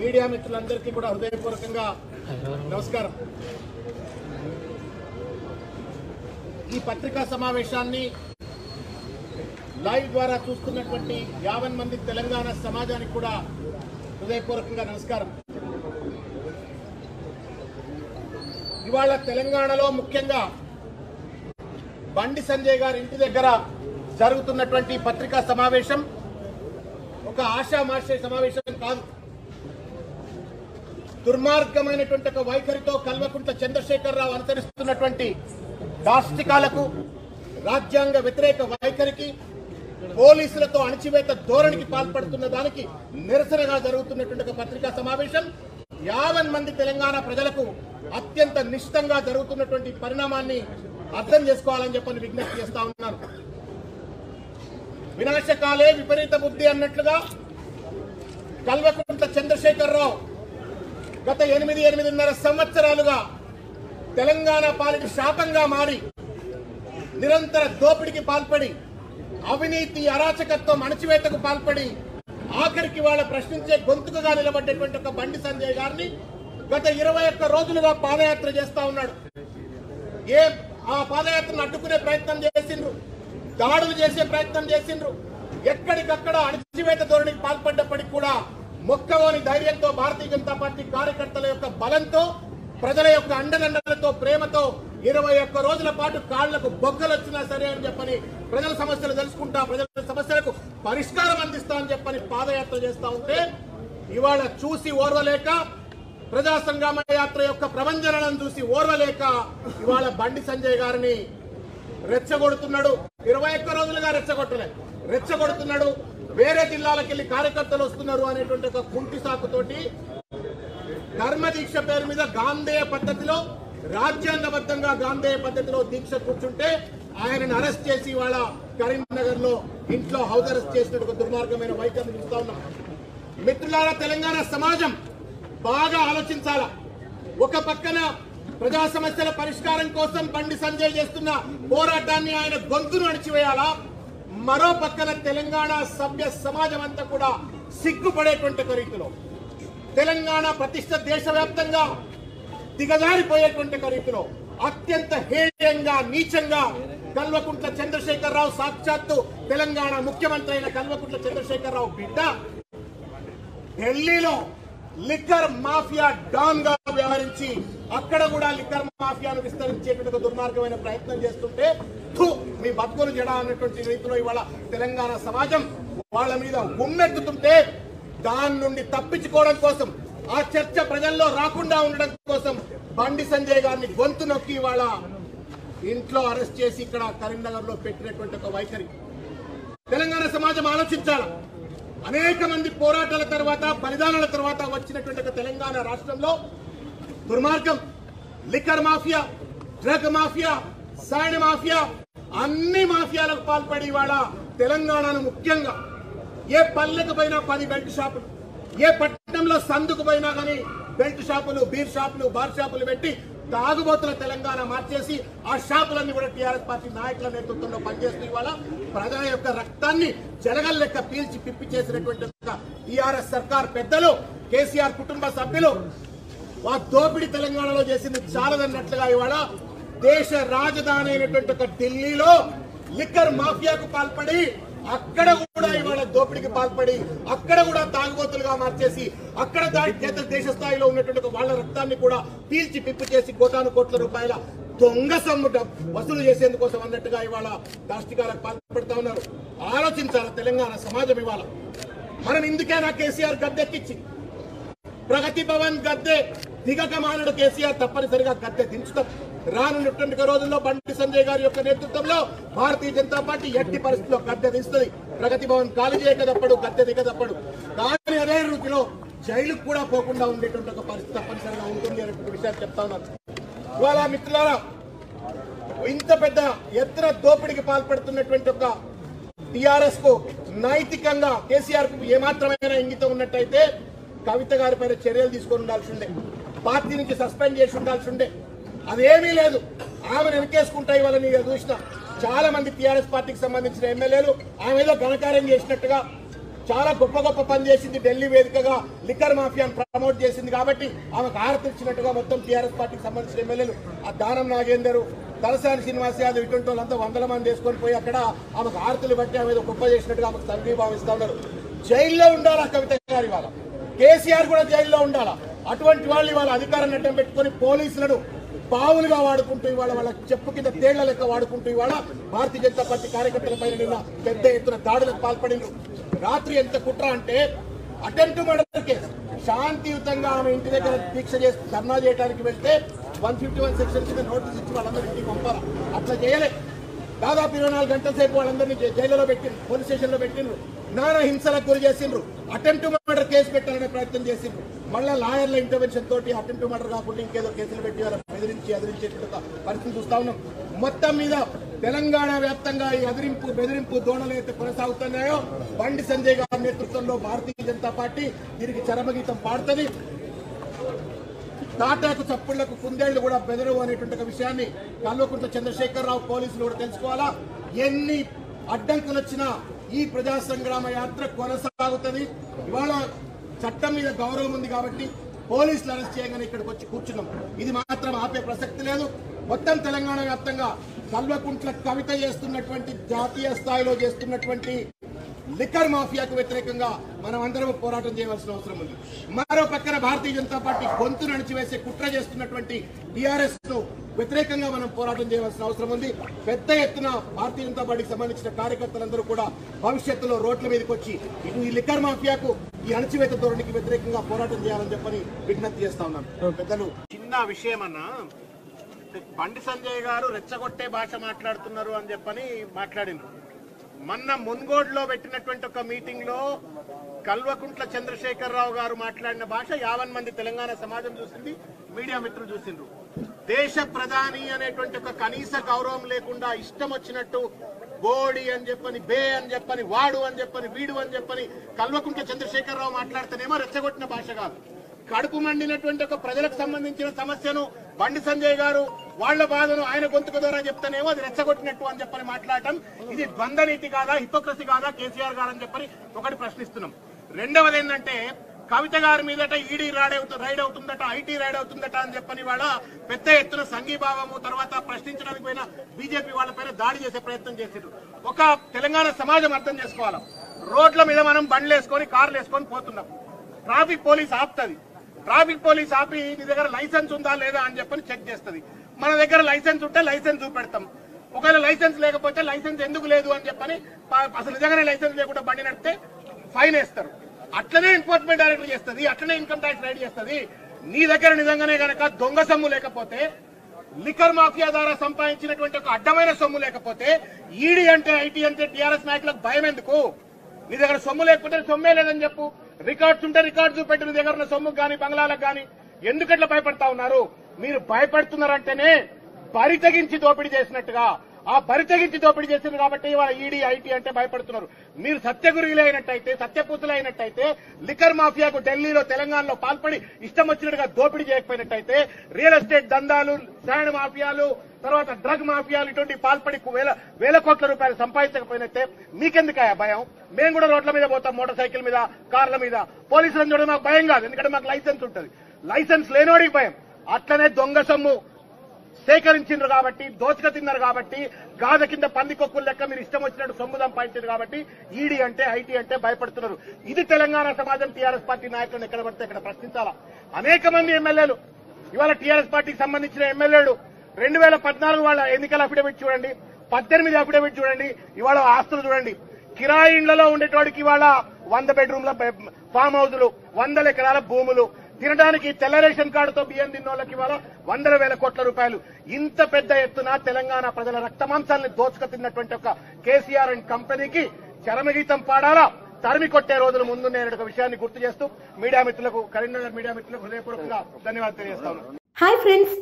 Media మిత్రులందరికీ కూడా హృదయపూర్వకంగా నమస్కారం. ఈ పత్రికా సమావేశాన్ని లైవ్ ద్వారా చూస్తున్నటువంటి 50 మంది తెలంగాణ సమాజానికి కూడా హృదయపూర్వకంగా నమస్కారం. ఇవాళ తెలంగాణలో ముఖ్యంగా బండి సంజయ్ గారి ఇంటి దగ్గర జరుగుతున్నటువంటి పత్రికా సమావేశం ఒక ఆషామాషే సమావేశం కాదు. దుర్మార్గమైనటువంటి ఒక వైఖరితో కల్వకుంట్ల చంద్రశేఖరరావు అనుసరిస్తున్నటువంటి దాష్టికాలకు, రాజ్యాంగ వ్యతిరేక వైఖరికి, పోలీసులతో అణచివేత ధోరణికి పాల్పడుతున్న దానికి నిరసనగా జరుగుతున్నటువంటి ఒక పత్రికా సమావేశం 50 మంది తెలంగాణ ప్రజలకు అత్యంత నిశ్చితంగా జరుగుతున్నటువంటి పరిణామాన్ని అర్థం చేసుకోవాలని చెప్పని విజ్ఞప్తి చేస్తా ఉన్నాను. వినాశకాలే విపరీత బుద్ధి అన్నట్లుగా కల్వకుంట్ల చంద్రశేఖరరావు గత 8.5 సంవత్సరాలుగా తెలంగాణ పాలిట శాపంగా మారి నిరంతర దోపిడికి పాల్పడి, అవినీతి అరాచకత్వం అణచివేతకు పాల్పడి, ఆఖరికి వాళ్ళ ప్రశ్నించే గొంతుకగా నిలబడ్డటువంటి ఒక బండి సంజయ్ గారిని గత 21 రోజులుగా పాదయాత్ర చేస్తా ఉన్నాడు. ఆ పాదయాత్రను అడ్డుకునే ప్రయత్నం చేసిండ్రు, దాడులు చేసే ప్రయత్నం చేసిండ్రు. ఎక్కడికక్కడ అణచివేత ధోరణికి పాల్పడ్డప్పటికీ కూడా మొక్కవోని ధైర్యంతో భారతీయ జనతా పార్టీ కార్యకర్తల యొక్క బలంతో, ప్రజల యొక్క అండదండలతో, ప్రేమతో 21 రోజుల పాటు కాళ్లకు బొగ్గలు వచ్చినా సరే అని చెప్పని ప్రజల సమస్యలు తెలుసుకుంటా, ప్రజల సమస్యలకు పరిష్కారం అందిస్తా అని చెప్పని పాదయాత్ర చేస్తా ఉంటే ఇవాళ చూసి ఓర్వలేక, ప్రజా సంగ్రామ యాత్ర యొక్క ప్రభంజనాలను చూసి ఓర్వలేక ఇవాళ బండి సంజయ్ గారిని రెచ్చగొడుతున్నాడు. 21 రోజులుగా రెచ్చగొడుతున్నాడు. వేరే జిల్లాలకు వెళ్లి కార్యకర్తలు వస్తున్నారు అనేటువంటి ఒక కుంటి సాకుతోటి ధర్మదీక్ష పేరు మీద గాంధేయ పద్ధతిలో, రాజ్యాంగబద్ధంగా గాంధేయ పద్ధతిలో దీక్ష కూర్చుంటే ఆయనను అరెస్ట్ చేసి ఇవాళ కరీంనగర్ లో ఇంట్లో హౌస్ అరెస్ట్ చేసినట్టు దుర్మార్గమైన వైఖరిని చూస్తా ఉన్నాం. మిత్రులారా, తెలంగాణ సమాజం బాగా ఆలోచించాలా. ఒక పక్కన ప్రజా సమస్యల పరిష్కారం కోసం బండి సంజయ్ చేస్తున్న పోరాటాన్ని ఆయన గొంతును అణిచివేయాలా, మరో పక్కన తెలంగాణ సభ్య సమాజం అంతా కూడా సిగ్గుపడేటువంటి రీతిలో, తెలంగాణ ప్రతిష్ట దేశవ్యాప్తంగా దిగజారిపోయేటువంటి రీతిలో అత్యంత హేయంగా, నీచంగా కల్వకుంట్ల చంద్రశేఖరరావు, సాక్షాత్తు తెలంగాణ ముఖ్యమంత్రి అయిన కల్వకుంట్ల చంద్రశేఖరరావు బిడ్డ ఢిల్లీలో లిక్కర్ మాఫియా డాన్ గా వ్యవహరించి అక్కడ కూడా లిక్కర్ మాఫియాను విస్తరించేటువంటి దుర్మార్గమైన ప్రయత్నం చేస్తుంటే మీ బతుకులు జడ అన్నటువంటి రీతిలో ఇవాళ తెలంగాణ సమాజం వాళ్ళ మీద ఉమ్మెత్తుతుంటే దాని నుండి తప్పించుకోవడం కోసం, ఆ చర్చ ప్రజల్లో రాకుండా ఉండడం కోసం బండి సంజయ్ గారిని గొంతు నొక్కి ఇవాళ ఇంట్లో అరెస్ట్ చేసి ఇక్కడ కరీంనగర్ లో పెట్టినటువంటి ఒక వైఖరి తెలంగాణ సమాజం ఆలోచించాలి. అనేక మంది పోరాటాల తర్వాత, బలిదానాల తర్వాత వచ్చినటువంటి ఒక తెలంగాణ రాష్ట్రంలో దుర్మార్గం, liquor mafia, drug mafia, sand mafia, అన్ని మాఫియాలకు పాల్పడి ఇవాళ తెలంగాణను ముఖ్యంగా ఏ పల్లెకు పోయినా 10 బెల్ట్ షాపులు, ఏ పట్టణంలో సందుకు పోయినా కానీ బెల్ట్ షాపులు, బీర్ షాపులు, బార్ షాపులు పెట్టి తాగుబోతుల తెలంగాణ మార్చేసి ఆ షాపులన్నీ కూడా టీఆర్ఎస్ పార్టీ నాయకుల నేతృత్వంలో పనిచేస్తూ ఇవాళ ప్రజల యొక్క రక్తాన్ని జలగల్లెక్క పీల్చి పిప్పి చేసినటువంటి టీఆర్ఎస్ సర్కార్ పెద్దలు, కేసీఆర్ కుటుంబ సభ్యులు ఆ దోపిడీ తెలంగాణలో చేసింది చాలదన్నట్లుగా ఇవాళ దేశ రాజధాని అయినటువంటి ఒక ఢిల్లీలో లిక్కర్ మాఫియాకు పాల్పడి, అక్కడ కూడా ఇవాళ దోపిడీకి పాల్పడి, అక్కడ కూడా తాగుబోతులుగా మార్చేసి, అక్కడ దేశ స్థాయిలో ఉన్నటువంటి వాళ్ళ రక్తాన్ని కూడా పీల్చి పిప్పు చేసి కోటాను కోట్ల రూపాయల దొంగ సొమ్ము వసూలు చేసేందుకోసం అన్నట్టుగా ఇవాళ దాష్టికాలకు పాల్పడుతా ఉన్నారు. ఆలోచించాలి తెలంగాణ సమాజం. ఇవాళ మనం ఇందుకేనా కేసీఆర్ గద్దెక్కిచ్చి, ప్రగతి భవన్ గద్దె దిగక మానడు కేసీఆర్ తప్పనిసరిగా గద్దె దించుతాం. రానున్నటువంటి రోజుల్లో బండి సంజయ్ గారి యొక్క నేతృత్వంలో భారతీయ జనతా పార్టీ ఎట్టి పరిస్థితుల్లో గద్దె దిస్తుంది. ప్రగతి భవన్ ఖాళీ చేయక తప్పడు, గద్దె దిగ తప్పడు. కానీ అదే రీతిలో జైలుకు కూడా పోకుండా ఉండేటువంటి ఒక పరిస్థితి తప్పనిసరిగా ఉంటుంది అనేటువంటి విషయాలు చెప్తా ఉన్నారు. ఇవాళ మిత్రులారా, ఇంత పెద్ద ఎత్తున దోపిడికి పాల్పడుతున్నటువంటి ఒక టీఆర్ఎస్ కు నైతికంగా కేసీఆర్ కు ఏమాత్రమైన ఇంగితం ఉన్నట్టయితే కవిత గారి పైన చర్యలు తీసుకొని ఉండాల్సి ఉండే, పార్టీ నుంచి సస్పెండ్ చేసి ఉండాల్సి ఉండే. అదేమీ లేదు. ఆమెను వెనకేసుకుంటా ఇవాళ నీకు చూసిన చాలా మంది టీఆర్ఎస్ పార్టీకి సంబంధించిన ఎమ్మెల్యేలు ఆమె ఏదో ఘనకార్యం చేసినట్టుగా చాలా గొప్ప గొప్ప పని చేసింది. ఢిల్లీ వేదికగా లిక్కర్ మాఫియాను ప్రమోట్ చేసింది కాబట్టి ఆమెకు హారతి ఇచ్చినట్టుగా మొత్తం టీఆర్ఎస్ పార్టీకి సంబంధించిన ఎమ్మెల్యేలు ఆ దానం నాగేందర్, తలసాని శ్రీనివాస్ యాదవ్ ఇటువంటి వాళ్ళంతా 100 మంది వేసుకొని పోయి అక్కడ ఆమెకు హారతులు బట్టి ఆమె గొప్ప చేసినట్టుగా ఆమెకు సంఘీభావం ఇస్తా ఉన్నారు. జైల్లో ఉండాలా కవిత గారి వాళ్ళ, కేసీఆర్ కూడా జైల్లో ఉండాలా. అటువంటి వాళ్ళు ఇవాళ అధికారాన్ని అడ్డం పెట్టుకుని పోలీసులను పావులుగా వాడుకుంటూ ఇవాళ వాళ్ళ చెప్పు కింద తేళ్ల లెక్క వాడుకుంటూ ఇవాళ భారతీయ జనతా పార్టీ కార్యకర్తల పైన నిన్న పెద్ద ఎత్తున దాడులకు పాల్పడిండ్రు. రాత్రి ఎంత కుట్ర అంటే అటెంప్ట్ మర్డర్ కేసు. శాంతియుతంగా ఆమె ఇంటి దగ్గర దీక్ష చేసి ధర్నా చేయడానికి వెళ్తే 151 సెక్షన్ కింద నోటీస్ ఇచ్చి వాళ్ళందరూ ఇంటికి పంపాలి. అట్లా చేయలే. దాదాపు 24 గంటల సేపు వాళ్ళందరినీ జైలులో పెట్టిండ్రు, పోలీస్ స్టేషన్లో పెట్టిండ్రు, నానా హింసలకు గురి చేసిండ్రు, అటెంప్ట్ మర్డర్ కేసు పెట్టాలనే ప్రయత్నం చేసిండ్రు. మళ్ళా లాయర్ల ఇంటర్వెన్షన్ తోటి అటెంప్ట్ మర్డర్ కాకుండా ఇంకేదో కేసులు పెట్టి వాళ్ళ ఎదిరించేటువంటి పరిస్థితి చూస్తా ఉన్నాం. మొత్తం మీద తెలంగాణ వ్యాప్తంగా ఈ బెదిరింపు ధోరణులు అయితే కొనసాగుతున్నాయో బండి సంజయ్ గారి నేతృత్వంలో భారతీయ జనతా పార్టీ దీనికి చరమగీతం పాడుతుంది. తాటాకు చప్పుళ్లకు కుందేళ్లు కూడా బెదరవు అనేటువంటి ఒక విషయాన్ని కల్వకుంట్ల చంద్రశేఖరరావు పోలీసులు కూడా తెలుసుకోవాలా. ఎన్ని అడ్డంకులు వచ్చినా ఈ ప్రజా సంగ్రామ యాత్ర కొనసాగుతుంది. ఇవాళ చట్టం మీద గౌరవం ఉంది కాబట్టి పోలీసులు అరెస్ట్ చేయగానే ఇక్కడికి వచ్చి కూర్చున్నాం. ఇది మాత్రం ఆపే ప్రసక్తి లేదు. మొత్తం తెలంగాణ వ్యాప్తంగా కల్వకుంట్ల కవిత చేస్తున్నటువంటి జాతీయ స్థాయిలో చేస్తున్నటువంటి లిక్కర్ మాఫియాకు వ్యతిరేకంగా మనం అందరం పోరాటం చేయవలసిన అవసరం ఉంది. మరో పక్కన భారతీయ జనతా పార్టీ గొంతు నడిచివేసే కుట్ర చేస్తున్నటువంటి టీఆర్ఎస్ ను వ్యతిరేకంగా మనం పోరాటం చేయవలసిన అవసరం ఉంది. పెద్ద ఎత్తున భారతీయ జనతా పార్టీకి సంబంధించిన కార్యకర్తలందరూ కూడా భవిష్యత్తులో రోడ్ల మీదకి వచ్చి ఇటు ఈ లిక్కర్ మాఫియాకు, ఈ అణచివేత ధోరణికి వ్యతిరేకంగా పోరాటం చేయాలని చెప్పని విజ్ఞప్తి చేస్తా ఉన్నాను. పెద్దలు చిన్న విషయం అన్నా, బండి సంజయ్ గారు రెచ్చగొట్టే భాష మాట్లాడుతున్నారు అని చెప్పని మాట్లాడినారు. మొన్న మున్గోడ్లో పెట్టినటువంటి ఒక మీటింగ్ లో కల్వకుంట్ల చంద్రశేఖరరావు గారు మాట్లాడిన భాష 50 మంది తెలంగాణ సమాజం చూసింది, మీడియా మిత్రులు చూసిండ్రు. దేశ ప్రధాని అనేటువంటి ఒక కనీస గౌరవం లేకుండా ఇష్టం వచ్చినట్టు బోడి అని చెప్పని, బే అని చెప్పని, వాడు అని చెప్పని, వీడు అని చెప్పని కల్వకుంట్ల చంద్రశేఖరరావు మాట్లాడితేనేమో రెచ్చగొట్టిన భాష కాదు. కడుపు మండినటువంటి ఒక ప్రజలకు సంబంధించిన సమస్యను బండి సంజయ్ గారు వాళ్ల బాధను ఆయన గొంతుకు ద్వారా చెప్తానేమో అది రెచ్చగొట్టినట్టు అని చెప్పని మాట్లాడటం ఇది ద్వంద్వ నీతి కాదా, హిపోక్రసీ కాదా కేసీఆర్ గారు అని చెప్పని ఒకటి ప్రశ్నిస్తున్నాం. రెండవది ఏంటంటే కవిత గారి మీదట ఈడీ రైడ్ అవుతుందట, ఐటీ రైడ్ అవుతుందట అని చెప్పని వాళ్ళ పెద్ద ఎత్తున సంఘీభావము తర్వాత ప్రశ్నించడానికి పోయిన బీజేపీ వాళ్ళపైన దాడి చేసే ప్రయత్నం చేశారు. ఒక తెలంగాణ సమాజం అర్థం చేసుకోవాలి. రోడ్ల మీద మనం బండ్లు వేసుకొని కార్లు వేసుకొని పోతున్నాం, ట్రాఫిక్ పోలీస్ ఆపుతుంది. ట్రాఫిక్ పోలీస్ ఆపి నీ దగ్గర లైసెన్స్ ఉందా లేదా అని చెప్పని చెక్ చేస్తుంది. మన దగ్గర లైసెన్స్ ఉంటే లైసెన్స్ చూపెడతాం, ఒకవేళ లైసెన్స్ లేకపోతే లైసెన్స్ ఎందుకు లేదు అని చెప్పని అసలు నిజంగానే లైసెన్స్ లేకుండా బండి నడిపితే ఫైన్ వేస్తారు. అట్లనే ఎన్ఫోర్స్మెంట్ డైరెక్టర్ చేస్తుంది, అట్లనే ఇన్కమ్ ట్యాక్స్ రైడ్ చేస్తుంది. నీ దగ్గర నిజంగానే గనక దొంగ సొమ్ము లేకపోతే, లిక్కర్ మాఫియా ద్వారా సంపాదించినటువంటి ఒక అడ్డమైన సొమ్ము లేకపోతే ఈడీ అంటే ఐటీ అంటే టీఆర్ఎస్ నాయకులకు భయం ఎందుకు? నీ దగ్గర సొమ్ము లేకపోతే సొమ్మే లేదని చెప్పు, రికార్డ్స్ ఉంటే రికార్డ్స్ చూపెట్టి నీ దగ్గర ఉన్న సొమ్ముకు గానీ బంగ్లాలకు గానీ ఎందుకట్లా భయపడతా ఉన్నారు? మీరు భయపడుతున్నారంటేనే బరి తెగించి దోపిడీ చేసినట్టుగా, ఆ బరి తెగించి దోపిడీ చేసింది కాబట్టి ఇవాళ ఈడీ ఐటీ అంటే భయపడుతున్నారు. మీరు సత్యగురువులు అయినట్టయితే, సత్యపూతులు అయినట్టయితే, లిక్కర్ మాఫియాకు ఢిల్లీలో తెలంగాణలో పాల్పడి ఇష్టం వచ్చినట్టుగా దోపిడీ చేయకపోయినట్టయితే, రియల్ ఎస్టేట్ దందాలు, శాండ్ మాఫియాలు, తర్వాత డ్రగ్ మాఫియాలు ఇటువంటి పాల్పడి వేల కోట్ల రూపాయలు సంపాదించకపోయినట్టే మీకెందుకయా భయం? మేము కూడా రోడ్ల మీద పోతాం, మోటార్ సైకిల్ మీద, కార్ల మీద. పోలీసులను చూడడం మాకు భయం కాదు, ఎందుకంటే మాకు లైసెన్స్ ఉంటుంది. లైసెన్స్ లేనోడికి భయం. అట్లనే దొంగ సొమ్ము సేకరించిండ్రు కాబట్టి, దోచుక తిన్నారు కాబట్టి, గాజ కింద పందికొక్కులు లెక్క మీరు ఇష్టం వచ్చినట్టు సొమ్ము సంపాదించారు కాబట్టి ఈడీ అంటే ఐటీ అంటే భయపడుతున్నారు. ఇది తెలంగాణ సమాజం టీఆర్ఎస్ పార్టీ నాయకులను ఎక్కడ పడితే ఎక్కడ ప్రశ్నించాలా. అనేక మంది ఎమ్మెల్యేలు ఇవాళ టీఆర్ఎస్ పార్టీకి సంబంధించిన ఎమ్మెల్యేలు 2014 వాళ్ళ ఎన్నికల అఫిడవిట్ చూడండి, 18 అఫిడవిట్ చూడండి, ఇవాళ ఆస్తులు చూడండి. కిరాయి ఇండ్లలో ఉండేటోడికి ఇవాళ 100 బెడ్రూమ్ల ఫామ్ హౌజులు, 100 ఎకరాల భూములు, తినడానికి తెల్ల రేషన్ కార్డుతో బియ్యం తిన్నోళ్ళకి ఇవాళ 100,000 కోట్ల రూపాయలు. ఇంత పెద్ద ఎత్తున తెలంగాణ ప్రజల రక్తమాంసాన్ని దోచుక తిన్నటువంటి ఒక కేసీఆర్ అండ్ కంపెనీకి చరమగీతం పాడాలా, తరిమి కొట్టే రోజులు ముందున్న ఒక విషయాన్ని గుర్తు చేస్తూ మీడియా మిత్రులకు, కరీంనగర్ మీడియా మిత్రులకు హృదయపూర్వకంగా ధన్యవాదాలు తెలియజేస్తాను. హాయ్ ఫ్రెండ్స్,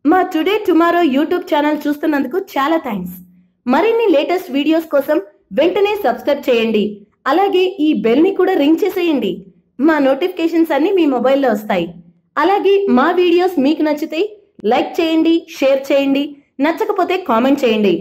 మా టుడే టుమారో యూట్యూబ్ ఛానల్ చూస్తున్నందుకు చాలా థ్యాంక్స్. మరిన్ని లేటెస్ట్ వీడియోస్ కోసం వెంటనే సబ్స్క్రైబ్ చేయండి. అలాగే ఈ బెల్ ని కూడా రింగ్ చేసేయండి. మా నోటిఫికేషన్స్ అన్ని మీ మొబైల్లో వస్తాయి. అలాగే మా వీడియోస్ మీకు నచ్చితే లైక్ చేయండి, షేర్ చేయండి, నచ్చకపోతే కామెంట్ చేయండి.